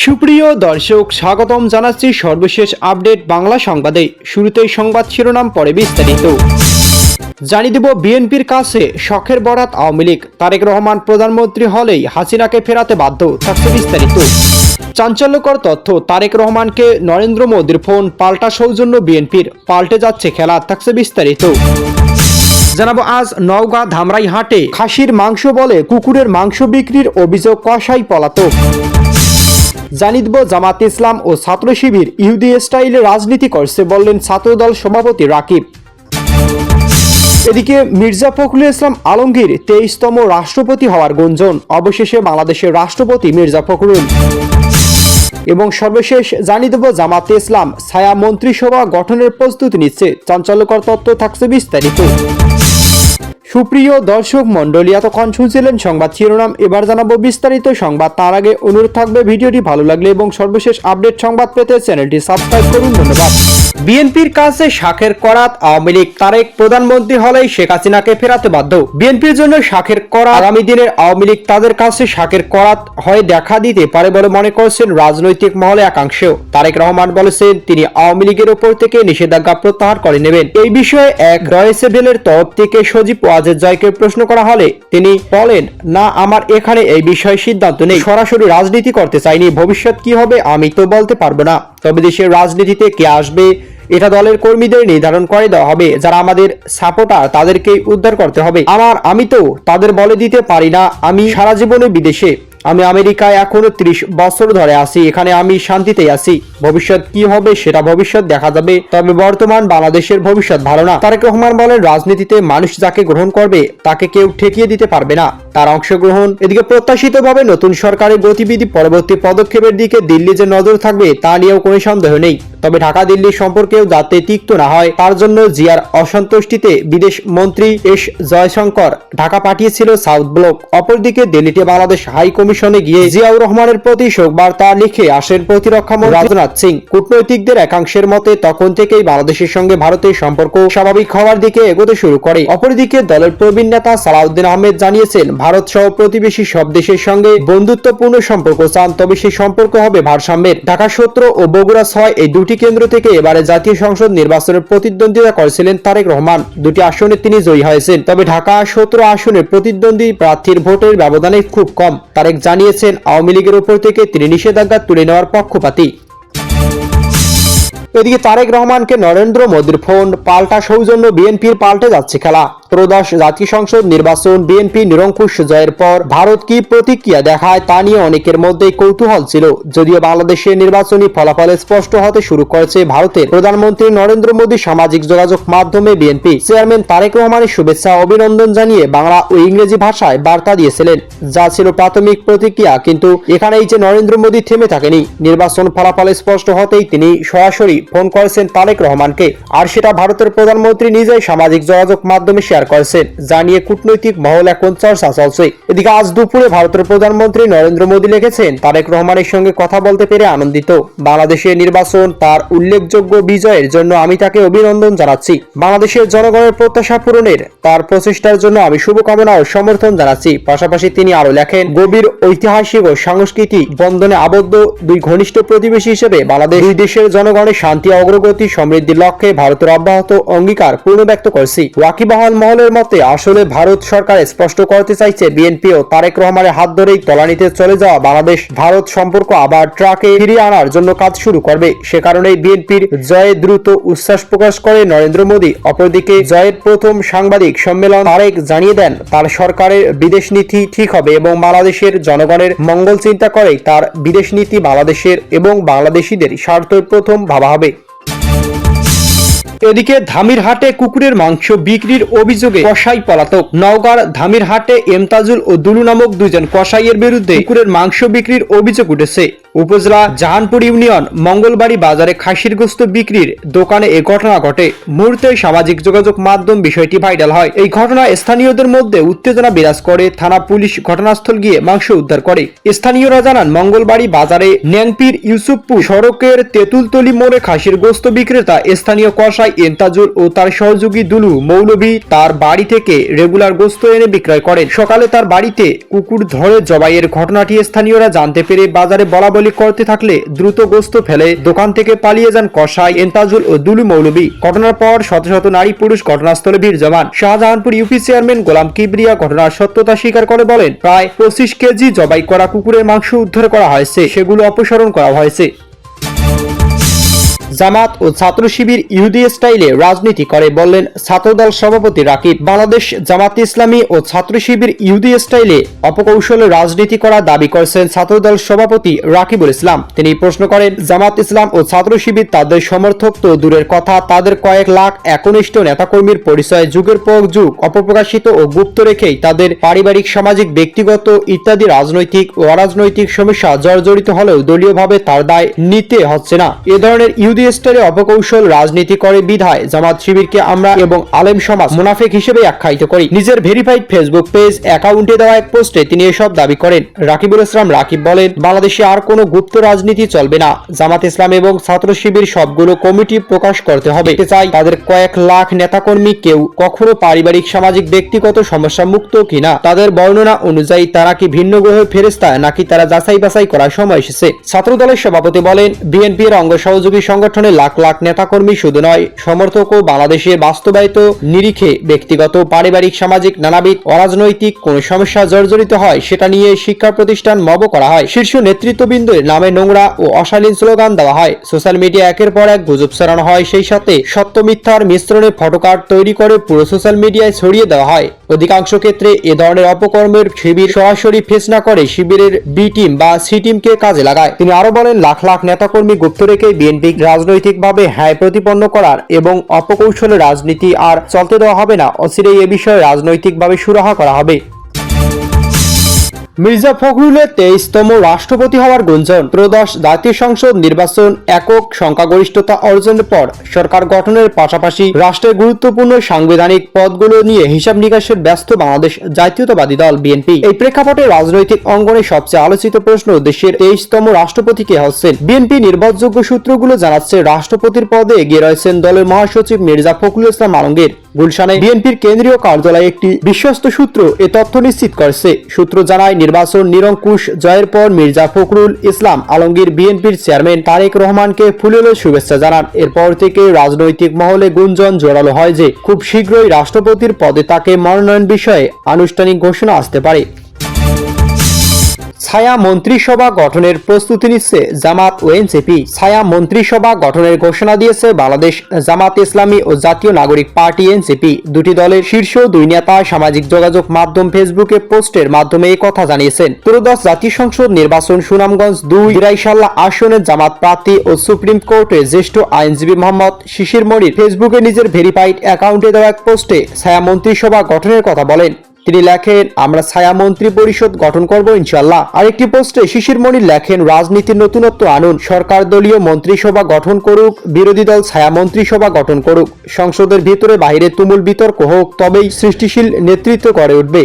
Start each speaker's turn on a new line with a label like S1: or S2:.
S1: সুপ্রিয় দর্শক, স্বাগতম জানাচ্ছি সর্বশেষ আপডেট বাংলা সংবাদে। শুরুতেই সংবাদ শিরোনাম, পরে বিস্তারিত। জানিয়ে দেব, বিএনপির কাছে শখের বরাত আওয়ামী লীগ, তারেক রহমান প্রধানমন্ত্রী হলেই হাসিনাকে ফেরাতে বাধ্য, থাকছে বিস্তারিত। চাঞ্চল্যকর তথ্য, তারেক রহমানকে নরেন্দ্র মোদীর ফোন, পাল্টা সৌজন্য বিএনপির, পাল্টে যাচ্ছে খেলা, থাকছে বিস্তারিত। জানাবো আজ নওগাঁ ধামরাই হাটে খাসির মাংস বলে কুকুরের মাংস বিক্রির অভিযোগ, কসাই পলাতক। জানিয়ে দেব, জামাত ইসলাম ও ছাত্র শিবির ইহুদি স্টাইলে রাজনীতি করছে বললেন ছাত্রদল সভাপতি রাকিব। এদিকে মির্জা ফখরুল ইসলাম আলমগীর 23তম রাষ্ট্রপতি হওয়ার গুঞ্জন, অবশেষে বাংলাদেশের রাষ্ট্রপতি মির্জা ফখরুল। এবং সর্বশেষ জানিয়ে দেব, জামাতে ইসলাম ছায়া মন্ত্রিসভা গঠনের প্রস্তুতি নিচ্ছে, চাঞ্চল্যকর তথ্য, থাকছে বিস্তারিত। সুপ্রিয় দর্শক মন্ডলী, এতক্ষণ শুনছিলেন সংবাদ শিরোনাম, এবার জানাবো বিস্তারিত সংবাদ। তার আগে অনুরোধ থাকবে ভিডিওটি ভালো লাগলে এবং সর্বশেষ আপডেট সংবাদ পেতে চ্যানেলটি সাবস্ক্রাইব করুন। ধন্যবাদ। বিএনপির কাছে শাখের করাত আওয়ামী লীগ, তারেক প্রধানমন্ত্রী হলেই শেখ হাসিনাকে ফেরাতে বাধ্য। বিএনপির জন্য শাখের করাত, আগামী দিনের আওয়ামী লীগ তাদের কাছে শাখের করাত হয়ে দেখা দিতে পারে বলে মনে করছেন রাজনৈতিক মহলে একাংশ। তারেক রহমান বলেছেন তিনি আওয়ামী লীগের উপর থেকে নিষেধাজ্ঞা প্রত্যাহার করে নেবেন। এই বিষয়ে এক রয়েসেবেলের তরফ থেকে সজীব ওয়াজেদ জয়কে প্রশ্ন করা হলে তিনি বলেন, না, আমার এখানে এই বিষয়ে সিদ্ধান্ত নেই, সরাসরি রাজনীতি করতে চাইনি, ভবিষ্যৎ কি হবে আমি তো বলতে পারবো না, তবে দেশের রাজনীতিতে কে আসবে এটা দলের কর্মীদের নির্ধারণ করে দেওয়া হবে, যারা আমাদের সাপোর্টার তাদেরকেই উদ্ধার করতে হবে। আমি তো তাদের বলে দিতে পারি না, আমি সারা জীবনে বিদেশে, আমি আমেরিকায় এখনো 30 বছর ধরে আছি, এখানে আমি শান্তিতেই আছি, ভবিষ্যৎ কি হবে সেটা ভবিষ্যৎ দেখা যাবে, তবে বর্তমান বাংলাদেশের ভবিষ্যৎ ভালো না। তারেক রহমান বলেন, রাজনীতিতে মানুষ যাকে গ্রহণ করবে তাকে কেউ ঠেকিয়ে দিতে পারবে না, তার অংশগ্রহণ। এদিকে প্রত্যাশিতভাবে নতুন সরকারের গতিবিধি, পরবর্তী পদক্ষেপের দিকে দিল্লি যে নজর থাকবে তা নিয়েও কোনো সন্দেহ নেই, তবে ঢাকা দিল্লির সম্পর্কেও যাতে তিক্ত না হয় তার জন্য জিয়ার অসন্তুষ্টিতে বিদেশ মন্ত্রী এস জয়শঙ্কর ঢাকা পাঠিয়েছিল সাউথ ব্লক। অপরদিকে দিল্লিতে বাংলাদেশ হাই কমিশনে গিয়ে জিয়াউর রহমানের প্রতি শোক বার্তা লিখে আসেন প্রতিরক্ষা মন্ত্রী রাজনাথ সিং। কূটনৈতিকদের একাংশের মতে তখন থেকেই বাংলাদেশের সঙ্গে ভারতের সম্পর্ক স্বাভাবিক হওয়ার দিকে এগোতে শুরু করে। অপরদিকে দলের প্রবীণ নেতা সালাউদ্দিন আহমেদ জানিয়েছেন, ভারত সহ প্রতিবেশী সব দেশের সঙ্গে বন্ধুত্বপূর্ণ সম্পর্ক চান, তবে সেই সম্পর্ক হবে ভারসাম্যের। ঢাকা 17 ও বগুড়া 6 এই দুটি কেন্দ্র থেকে এবারে জাতীয় সংসদ নির্বাচনের প্রতিদ্বন্দ্বিতা করেছিলেন তারেক রহমান। দুটি আসনে তিনি জয়ী হয়েছেন, তবে ঢাকা 17 আসনের প্রতিদ্বন্দ্বী প্রার্থীর ভোটের ব্যবধানে খুব কম। তারেক জানিয়েছেন আওয়ামী লীগের উপর থেকে তিনি নিষেধাজ্ঞা তুলে নেওয়ার পক্ষপাতী। এদিকে তারেক রহমানকে নরেন্দ্র মোদীর ফোন, পাল্টা সৌজন্য বিএনপির, পাল্টে যাচ্ছে খেলা। ত্রয়োদশ জাতীয় সংসদ নির্বাচন বিএনপি নিরঙ্কুশ জয়ের পর ভারত কি প্রতিক্রিয়া দেখায় তা নিয়ে অনেকের মধ্যে কৌতূহল ছিল। যদিও বাংলাদেশের নির্বাচনী ফলাফল স্পষ্ট হতে শুরু করেছে, ভারতের প্রধানমন্ত্রী নরেন্দ্র মোদী সামাজিক যোগাযোগ মাধ্যমে বিএনপি চেয়ারম্যান তারেক রহমানের শুভেচ্ছা অভিনন্দন জানিয়ে বাংলা ও ইংরেজি ভাষায় বার্তা দিয়েছিলেন, যা ছিল প্রাথমিক প্রতিক্রিয়া। কিন্তু এখানেই যে নরেন্দ্র মোদী থেমে থাকেনি। নির্বাচন ফলাফল স্পষ্ট হতেই তিনি সরাসরি ফোন করেছেন তারেক রহমানকে, আর সেটা ভারতের প্রধানমন্ত্রী নিজেই সামাজিক যোগাযোগ মাধ্যমে শেয়ার করেছেন, যা নিয়ে কূটনৈতিক মহল এখন চর্চা চলছে। এদিকে আজ দুপুরে ভারতের প্রধানমন্ত্রী নরেন্দ্র মোদী লিখেছেন, তারেক রহমানের সঙ্গে কথা বলতে পেরে আনন্দিত, বাংলাদেশের নির্বাচন তার উল্লেখযোগ্য বিজয়ের জন্য আমি তাকে অভিনন্দন জানাচ্ছি, বাংলাদেশের জনগণের প্রত্যাশা পূরণের তার প্রচেষ্টার জন্য আমি শুভকামনা ও সমর্থন জানাচ্ছি। পাশাপাশি তিনি আরো লেখেন, গভীর ঐতিহাসিক ও সাংস্কৃতিক বন্ধনে আবদ্ধ দুই ঘনিষ্ঠ প্রতিবেশী হিসেবে বাংলাদেশ দুই দেশের জনগণের শান্তি, অগ্রগতি, সমৃদ্ধির লক্ষ্যে ভারতের অব্যাহত অঙ্গীকার পূর্ণ ব্যক্ত করছি। ওয়াকিবহাল মহলের মতে আসলে ভারত সরকার স্পষ্ট করতে চাইছে বিএনপি ও তারেক রহমানের হাত ধরেই তলানিতে চলে যাওয়া বাংলাদেশ ভারত সম্পর্ক আবার ট্রাকে ফিরিয়ে আনার জন্য কাজ শুরু করবে। সে কারণেই বিএনপির জয়ে দ্রুত উচ্ছ্বাস প্রকাশ করে নরেন্দ্র মোদী। অপরদিকে জয়ের প্রথম সাংবাদিক সম্মেলন তারেক জানিয়ে দেন, তার সরকারের বিদেশ নীতি ঠিক হবে এবং বাংলাদেশের জনগণের মঙ্গল চিন্তা করেই তার বিদেশ নীতি বাংলাদেশের এবং বাংলাদেশিদের স্বার্থের প্রথম ভাবা হবে। এদিকে ধামির হাটে কুকুরের মাংস বিক্রির অভিযোগে কসাই পলাতক। নওগাঁর ধামির হাটে এমতাজুল ও দুলু নামক দুইজন কসাইয়ের বিরুদ্ধে কুকুরের মাংস বিক্রির অভিযোগ উঠেছে। উপজেলা জাহানপুর ইউনিয়ন মঙ্গলবাড়ি বাজারে খাসির গোশত বিক্রির দোকানে এই ঘটনা ঘটে। মুহূর্তে সামাজিক যোগাযোগ মাধ্যম বিষয়টি ভাইরাল হয়। এই ঘটনা স্থানীয়দের মধ্যে উত্তেজনা বিরাজ করে। থানা পুলিশ ঘটনাস্থল গিয়ে মাংস উদ্ধার করে। স্থানীয়রা জানান, মঙ্গলবাড়ি বাজারে ন্যাংপির ইউসুফপুর সড়কের তেঁতুলতলি মোড়ে খাসির গোশত বিক্রেতা স্থানীয় কসাই ব্যবসায়ী এন্তাজুল ও তার সহযোগী দুলু মৌলভী তার বাড়ি থেকে রেগুলার গোশত এনে বিক্রয় করেন। সকালে তার বাড়িতে কুকুর ধরে জবাইয়ের ঘটনাটি স্থানীয়রা জানতে পেরে বাজারে বলাবলি করতে থাকলে দ্রুত গোশত ফেলে দোকান থেকে পালিয়ে যান কসাই এন্তাজুল ও দুলু মৌলভী। ঘটনার পর শত শত নারী পুরুষ ঘটনাস্থলে ভিড় জমান। শাহজাহানপুর ইউপি চেয়ারম্যান গোলাম কিবরিয়া ঘটনার সত্যতা স্বীকার করে বলেন, প্রায় 25 কেজি জবাই করা কুকুরের মাংস উদ্ধার করা হয়েছে, সেগুলো অপসারণ করা হয়েছে। জামাত ও ছাত্র শিবির ইহুদি স্টাইলে রাজনীতি করে বললেন ছাত্রদল সভাপতি রাকিব। বাংলাদেশ জামাত ইসলামী ও ছাত্র শিবির ইহুদি স্টাইলে অপকৌশলে রাজনীতি করা দাবি করেছেন ছাত্রদল সভাপতি রাকিবুল ইসলাম। তিনি প্রশ্ন করেন, জামাত ইসলাম ও ছাত্র শিবির তাদের সমর্থক তো দূরের কথা, তাদের কয়েক লাখ একনিষ্ঠ নেতাকর্মীর পরিচয় যুগের পর যুগ অপপ্রকাশিত ও গুপ্ত রেখেই তাদের পারিবারিক, সামাজিক, ব্যক্তিগত ইত্যাদি রাজনৈতিক ও অরাজনৈতিক সমস্যা জর্জরিত হলেও দলীয়ভাবে তার দায় নিতে হচ্ছে না। এ ধরনের ইহুদি স্টাইলে অপকৌশল রাজনীতি করে বিধায় জামাত শিবিরকে আমরা এবং আলেম সমাজ মুনাফিক হিসেবে আখ্যায়িত করি। নিজের ভেরিফাইড ফেসবুক পেজ অ্যাকাউন্টে দেওয়া এক পোস্টে তিনি এসব দাবি করেন। রাকিবুল ইসলাম রাকিব বলেন, বাংলাদেশে আর কোনো গুপ্ত রাজনীতি চলবে না। জামাত ইসলাম এবং ছাত্র শিবির সবগুলো কমিটি প্রকাশ করতে হবে। চাই তাদের কয়েক লাখ নেতাকর্মী কেউ কখনো পারিবারিক, সামাজিক, ব্যক্তিগত সমস্যা মুক্ত কিনা, তাদের বর্ণনা অনুযায়ী তারা কি ভিন্ন গ্রহের ফেরেশতা নাকি তারা যাচাই বাছাই করার সময় এসেছে। ছাত্র দলের সভাপতি বলেন, বিএনপির অঙ্গ সহযোগী সংগঠনের লাখ লাখ নেতাকর্মী শুধু নয়, সমর্থক ও বাংলাদেশের বাস্তবায়িত নিরিখে ব্যক্তিগত, পারিবারিক, সামাজিক নানাবিধ অরাজনৈতিক কোন সমস্যা জর্জরিত হয় সেটা নিয়ে শিক্ষা প্রতিষ্ঠান মব করা হয়। শীর্ষ নেতৃত্ববৃন্দের নামে নোংরা ও অশালীন স্লোগান দেওয়া হয়। সোশ্যাল মিডিয়া একের পর এক গুজব ছড়ানো হয়। সেই সাথে সত্য মিথ্যার মিশ্রণে ফটোকার্ড তৈরি করে পুরো সোশ্যাল মিডিয়ায় ছড়িয়ে দেওয়া হয়। অধিকাংশ ক্ষেত্রে এ ধরনের অপকর্মের শিবির সরাসরি ফেস না করে শিবিরের বি টিম বা সি টিমকে কাজে লাগায়। তিনি আরো বলেন, লাখ লাখ নেতাকর্মী গুপ্ত রেখে বিএনপি রাজনৈতিকভাবে হ্যায় প্রতিপন্ন করার এবং অপকৌশলে রাজনীতি আর চলতে দেওয়া হবে না। অচিরেই এ বিষয়ে রাজনৈতিকভাবে সুরাহা করা হবে। মির্জা ফখরুলের 23তম রাষ্ট্রপতি হওয়ার গুঞ্জন। ত্রয়োদশ জাতীয় সংসদ নির্বাচন একক সংখ্যাগরিষ্ঠতা অর্জনের পর সরকার গঠনের পাশাপাশি রাষ্ট্রের গুরুত্বপূর্ণ সাংবিধানিক পদগুলো নিয়ে হিসাব নিকাশের ব্যস্ত বাংলাদেশ জাতীয়তাবাদী দল বিএনপি। এই প্রেক্ষাপটে রাজনৈতিক অঙ্গনে সবচেয়ে আলোচিত প্রশ্ন, দেশের 23তম রাষ্ট্রপতি কে হচ্ছেন। বিএনপি নির্ভরযোগ্য সূত্রগুলো জানাচ্ছে, রাষ্ট্রপতির পদে এগিয়ে রয়েছেন দলের মহাসচিব মির্জা ফখরুল ইসলাম আলমগীর। গুলশানে বিএনপির কেন্দ্রীয় কার্যালয়ে একটি বিশ্বস্ত সূত্র এ তথ্য নিশ্চিত করেছে। সূত্র জানায়, নির্বাচন নিরঙ্কুশ জয়ের পর মির্জা ফখরুল ইসলাম আলমগীর বিএনপির চেয়ারম্যান তারেক রহমানকে ফুলেল শুভেচ্ছা জানান। এরপর থেকে রাজনৈতিক মহলে গুঞ্জন জোরালো হয় যে খুব শীঘ্রই রাষ্ট্রপতির পদে তাকে মনোনয়ন বিষয়ে আনুষ্ঠানিক ঘোষণা আসতে পারে। ছায়া মন্ত্রিসভা গঠনের প্রস্তুতি নিচ্ছে জামাত ও এনসিপি। ছায়া মন্ত্রিসভা গঠনের ঘোষণা দিয়েছে বাংলাদেশ জামাত ইসলামী ও জাতীয় নাগরিক পার্টি এনসিপি। দুটি দলের শীর্ষ দুই নেতা সামাজিক যোগাযোগ মাধ্যম ফেসবুকে পোস্টের মাধ্যমে এই কথা জানিয়েছেন। ত্রয়োদশ জাতীয় সংসদ নির্বাচন সুনামগঞ্জ 2 দিরাইশাল্লাহ আসনের জামাত প্রার্থী ও সুপ্রিম কোর্টের জ্যেষ্ঠ আইনজীবী মোহাম্মদ শিশির মনির ফেসবুকে নিজের ভেরিফাইড অ্যাকাউন্টে দেওয়া এক পোস্টে ছায়া মন্ত্রিসভা গঠনের কথা বলেন। তিনি লেখেন, আমরা ছায়া মন্ত্রী পরিষদ গঠন করব ইনশাআল্লাহ। আরেকটি পোস্টে শিশির মনির লেখেন, রাজনীতির নতুনত্ব আনুন, সরকার দলীয় মন্ত্রিসভা গঠন করুক, বিরোধী দল ছায়া মন্ত্রিসভা গঠন করুক, সংসদের ভিতরে বাইরে তুমুল বিতর্ক হোক, তবেই সৃষ্টিশীল নেতৃত্ব গড়ে উঠবে।